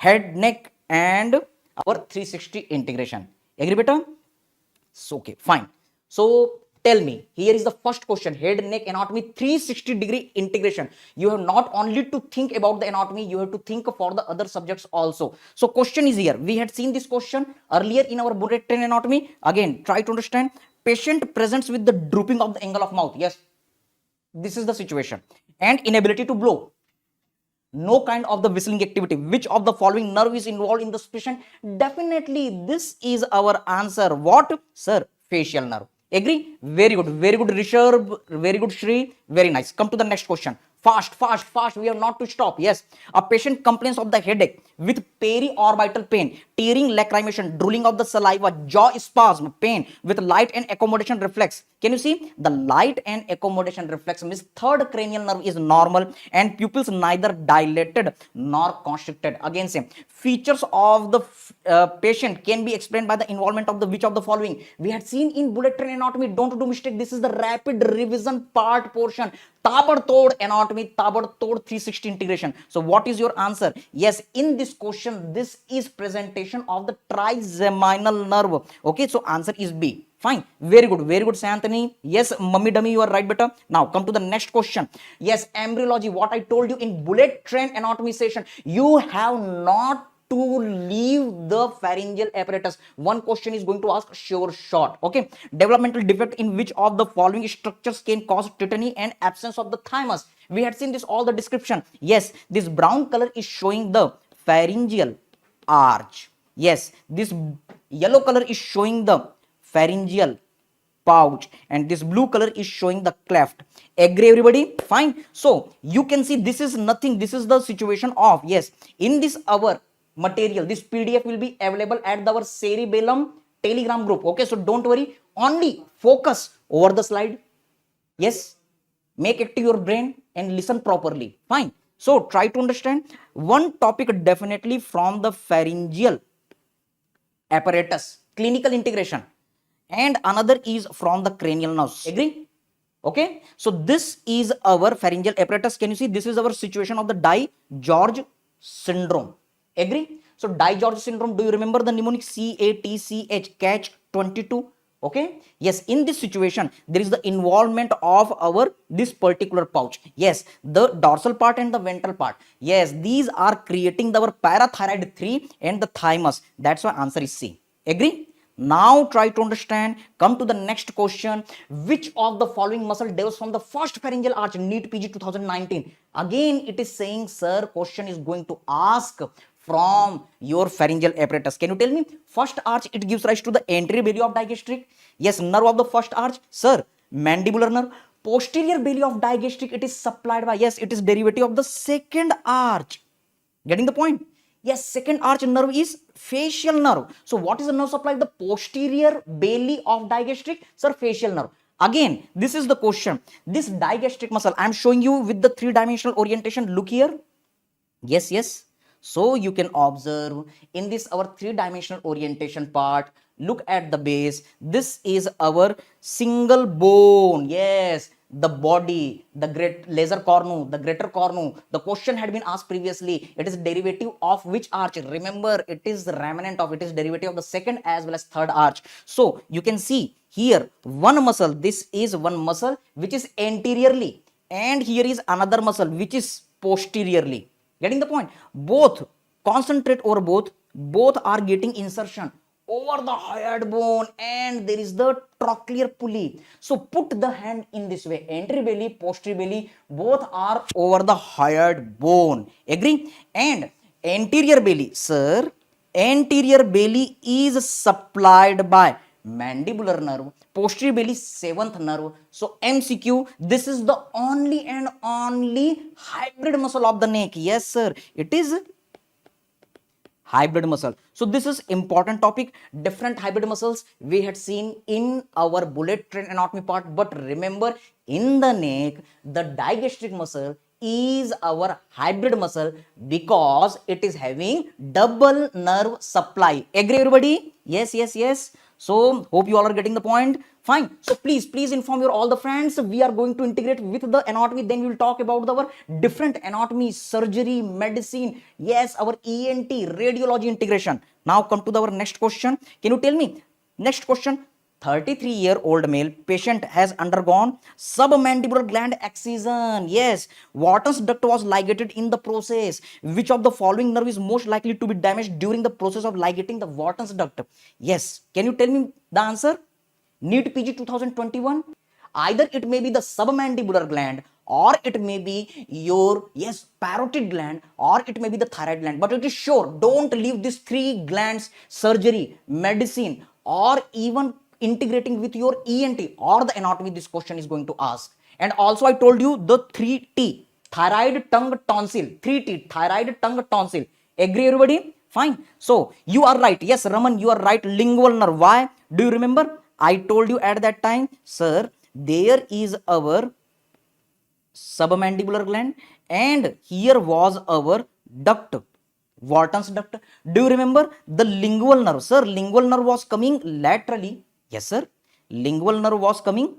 head, neck and our 360 integration. Agree beta? So, okay, fine. So tell me, here is the first question, head, neck, anatomy, 360-degree integration. You have not only to think about the anatomy, you have to think for the other subjects also. So question is here. We had seen this question earlier in our bullet train anatomy. Again, try to understand. Patient presents with the drooping of the angle of mouth. Yes, this is the situation. And inability to blow. No kind of the whistling activity. Which of the following nerve is involved in the patient? Definitely this is our answer. What? Sir, facial nerve. Agree? Very good. Very good, Rishabh. Very good, Shri. Very nice. Come to the next question. Fast, fast, fast. We have not to stop. Yes. A patient complains of the headache with periorbital pain, tearing, lacrimation, drooling of the saliva, jaw spasm, pain with light and accommodation reflex. Can you see? The light and accommodation reflex means third cranial nerve is normal and pupils neither dilated nor constricted. Again, same. Features of the patient can be explained by the involvement of the which of the following. We had seen in bullet train anatomy. Don't do mistake. This is the rapid revision part portion. Tabadtod anatomy, tabadtod 360 integration. So what is your answer? Yes, in this question, this is presentation of the trigeminal nerve. Okay, so answer is B. Fine. Very good. Very good, Santhony. Yes, mummy dummy, you are right, beta. Now come to the next question. Yes, embryology. What I told you in bullet train anatomy session, you have not to leave the pharyngeal apparatus. One question is going to ask sure short. Okay. Developmental defect in which of the following structures can cause tetany and absence of the thymus? We had seen this all the description. Yes, this brown color is showing the pharyngeal arch. Yes, this yellow color is showing the pharyngeal pouch and this blue color is showing the cleft. Agree everybody? Fine. So you can see this is nothing. This is the situation of, yes, in this our material, this PDF will be available at our Cerebellum Telegram group. Okay, so don't worry, only focus over the slide. Yes, make active your brain and listen properly. Fine. So try to understand one topic definitely from the pharyngeal apparatus, clinical integration, and another is from the cranial nerves. Agree? Okay. So this is our pharyngeal apparatus. Can you see? This is our situation of the Dye-George syndrome. Agree? So Dye-George syndrome, do you remember the mnemonic CATCH, catch 22? Okay. Yes, in this situation, there is the involvement of our this particular pouch. Yes, the dorsal part and the ventral part. Yes, these are creating our parathyroid 3 and the thymus. That's why answer is C. Agree? Now try to understand. Come to the next question. Which of the following muscle develops from the first pharyngeal arch? NEET PG 2019. Again, it is saying, sir, question is going to ask from your pharyngeal apparatus. Can you tell me? First arch, it gives rise to the anterior belly of digastric. Yes, nerve of the first arch. Sir, mandibular nerve. Posterior belly of digastric, it is supplied by, yes, it is derivative of the second arch. Getting the point? Yes, second arch nerve is facial nerve. So what is the nerve supplied? The posterior belly of digastric, sir, facial nerve. Again, this is the question. This digastric muscle, I am showing you with the three-dimensional orientation. Look here. Yes, yes. So you can observe in this our three-dimensional orientation part. Look at the base. This is our single bone. Yes, the body, the great lesser cornu, the greater cornu. The question had been asked previously. It is derivative of which arch? Remember, it is remnant of, it is derivative of the second as well as third arch. So you can see here one muscle. This is one muscle which is anteriorly, and here is another muscle which is posteriorly. Getting the point? Both concentrate over both are getting insertion over the hyoid bone, and there is the trochlear pulley. So put the hand in this way. Anterior belly, posterior belly, both are over the hyoid bone. Agree? And anterior belly, sir, anterior belly is supplied by mandibular nerve, posterior belly, seventh nerve. So MCQ, this is the only and only hybrid muscle of the neck. Yes, sir, it is hybrid muscle. So this is important topic. Different hybrid muscles we had seen in our bullet train anatomy part, but remember, in the neck, the digastric muscle is our hybrid muscle because it is having double nerve supply. Agree everybody? Yes, yes, yes. So hope you all are getting the point. Fine. So please inform your all the friends. We are going to integrate with the anatomy. Then we will talk about our different anatomy, surgery, medicine. Yes, our ENT, radiology integration. Now come to our next question. Can you tell me? Next question. 33-year-old male patient has undergone submandibular gland excision. Yes, Wharton's duct was ligated in the process. Which of the following nerve is most likely to be damaged during the process of ligating the Wharton's duct? Yes, can you tell me the answer? NEET PG 2021. Either it may be the submandibular gland, or it may be your, yes, parotid gland, or it may be the thyroid gland. But it is sure, don't leave these three glands, surgery, medicine, or even integrating with your ENT or the anatomy. This question is going to ask. And also I told you the 3T, thyroid, tongue, tonsil. 3T, thyroid, tongue, tonsil. Agree everybody? Fine. So you are right. Yes, Raman, you are right. Lingual nerve. Why? Do you remember? I told you at that time, sir, there is our submandibular gland and here was our duct, Wharton's duct. Do you remember the lingual nerve? Sir, lingual nerve was coming laterally. Yes, sir. Lingual nerve was coming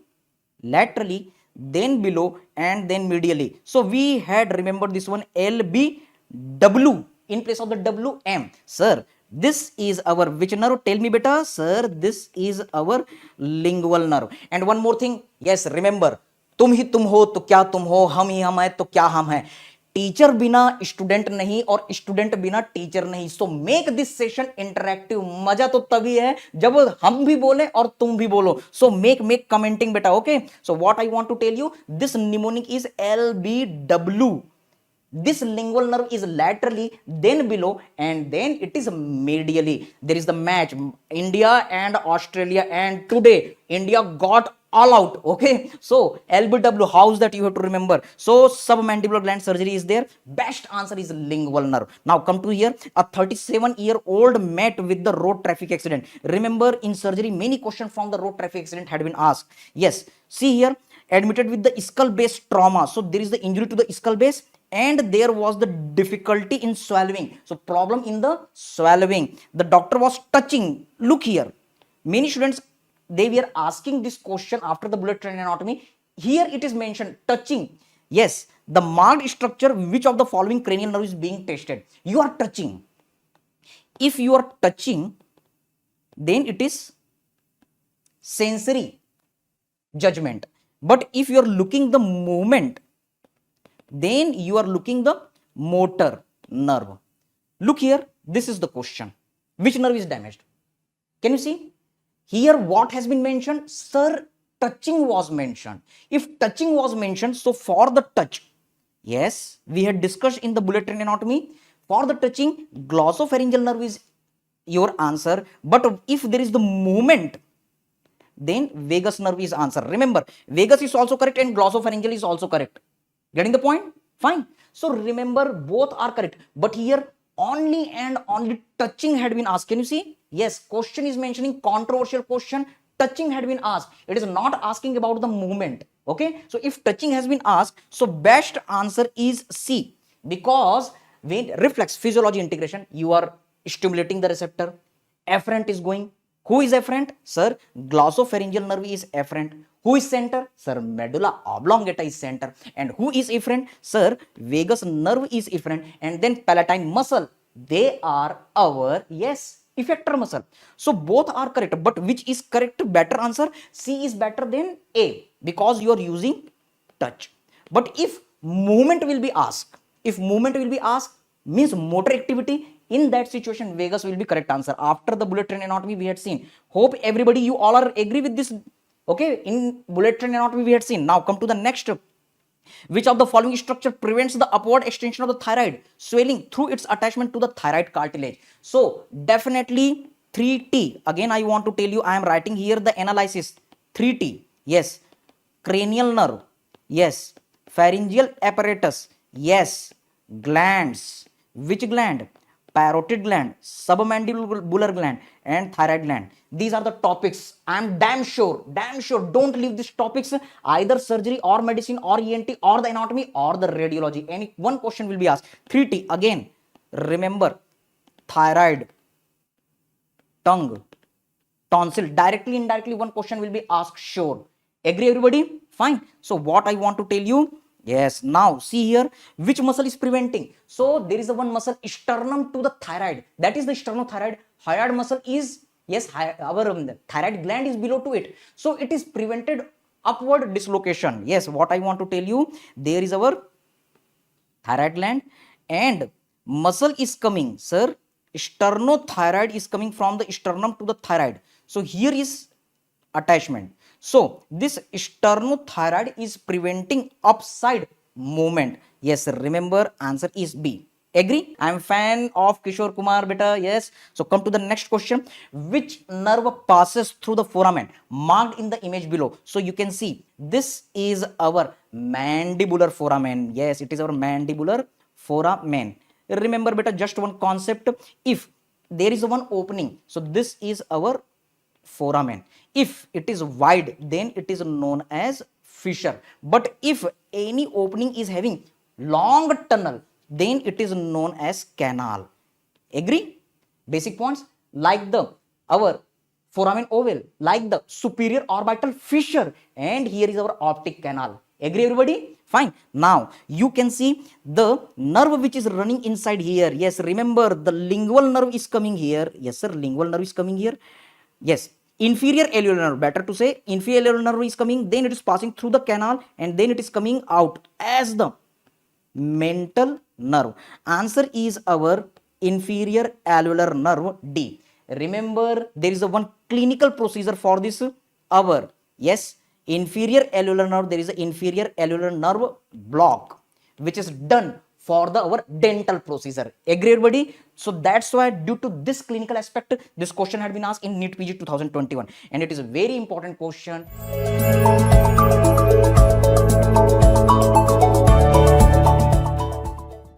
laterally, then below, and then medially. So we had remembered this one LBW in place of the WM. Sir, this is our which nerve? Tell me beta. Sir, this is our lingual nerve. And one more thing. Yes, remember, तुम ही तुम हो तो क्या तुम हो, हम ही हम है तो क्या हम है. टीचर बिना स्टूडेंट नहीं और स्टूडेंट बिना टीचर नहीं. So make this session interactive. मजा तो तभी है जब हम भी बोले और तुम भी बोलो. सो मेक कमेंटिंग बेटा. Okay, so what I want to tell you, this mnemonic is LBW. This lingual nerve is laterally, then below, and then it is medially. There is the match, India and Australia, and today India got all out. Okay, so LBW, how's that you have to remember. So submandibular gland surgery is there. Best answer is lingual nerve. Now come to here. A 37-year-old met with the road traffic accident. Remember, in surgery many questions from the road traffic accident had been asked. Yes, see here, admitted with the skull base trauma. So there is the injury to the skull base and there was the difficulty in swallowing. So problem in the swallowing. The doctor was touching. Look here, many students, they were asking this question after the bullet train anatomy. Here it is mentioned touching. Yes, the marked structure, which of the following cranial nerve is being tested? You are touching. If you are touching, then it is sensory judgment. But if you are looking the movement, then you are looking the motor nerve. Look here, this is the question. Which nerve is damaged? Can you see? Here what has been mentioned? Sir, touching was mentioned. If touching was mentioned, so for the touch, yes, we had discussed in the bullet train anatomy, for the touching, glossopharyngeal nerve is your answer. But if there is the movement, then vagus nerve is answer. Remember, vagus is also correct and glossopharyngeal is also correct. Getting the point? Fine. So remember, both are correct. But here only and only touching had been asked. Can you see? Yes, question is mentioning controversial question. Touching had been asked. It is not asking about the movement. Okay. So if touching has been asked, so best answer is C. Because when reflex physiology integration, you are stimulating the receptor. Afferent is going. Who is afferent? Sir, glossopharyngeal nerve is afferent. Who is center? Sir, medulla oblongata is center. And who is efferent? Sir, vagus nerve is efferent. And then palatine muscle. They are our, yes, effector muscle. So both are correct. But which is correct? Better answer? C is better than A. Because you are using touch. But if movement will be asked, means motor activity, in that situation vagus will be correct answer. After the bullet train anatomy we had seen. Hope everybody, you all are agree with this. Okay, in bullet train anatomy we had seen. Now come to the next. Which of the following structure prevents the upward extension of the thyroid swelling through its attachment to the thyroid cartilage? So definitely 3T. Again I want to tell you, I am writing here the analysis. 3T. Yes, cranial nerve. Yes, pharyngeal apparatus. Yes, glands. Which gland? Parotid gland, submandibular gland, and thyroid gland. These are the topics. I am damn sure, don't leave these topics. Either surgery or medicine or ENT or the anatomy or the radiology. Any one question will be asked. 3T. Again, remember, thyroid, tongue, tonsil. Directly, indirectly, one question will be asked, sure. Agree, everybody? Fine. So what I want to tell you, yes, now see here, which muscle is preventing? So there is a one muscle sternum to the thyroid. That is the sternothyroid. Hyoid muscle is, yes, our thyroid gland is below to it. So it is prevented upward dislocation. Yes, what I want to tell you, there is our thyroid gland and muscle is coming, sir. Sternothyroid is coming from the sternum to the thyroid. So here is attachment. So this sternothyroid is preventing upside movement. Yes, remember answer is B. Agree? I am fan of Kishore Kumar beta. Yes. So come to the next question. Which nerve passes through the foramen? Marked in the image below. So you can see this is our mandibular foramen. Yes, it is our mandibular foramen. Remember beta, just one concept. If there is one opening, so this is our foramen. If it is wide, then it is known as fissure. But if any opening is having long tunnel, then it is known as canal. Agree? Basic points like the our foramen oval, like the superior orbital fissure, and here is our optic canal. Agree, everybody? Fine. Now you can see the nerve which is running inside here. Yes, remember the lingual nerve is coming here. Yes, sir, lingual nerve is coming here. Yes, inferior alveolar nerve, better to say inferior alveolar nerve is coming, then it is passing through the canal and then it is coming out as the mental nerve. Answer is our inferior alveolar nerve D. Remember, there is a one clinical procedure for this. Our, yes, inferior alveolar nerve, there is an inferior alveolar nerve block which is done for the our dental procedure. Agree, everybody? So that's why due to this clinical aspect, this question had been asked in NEET PG 2021 and it is a very important question.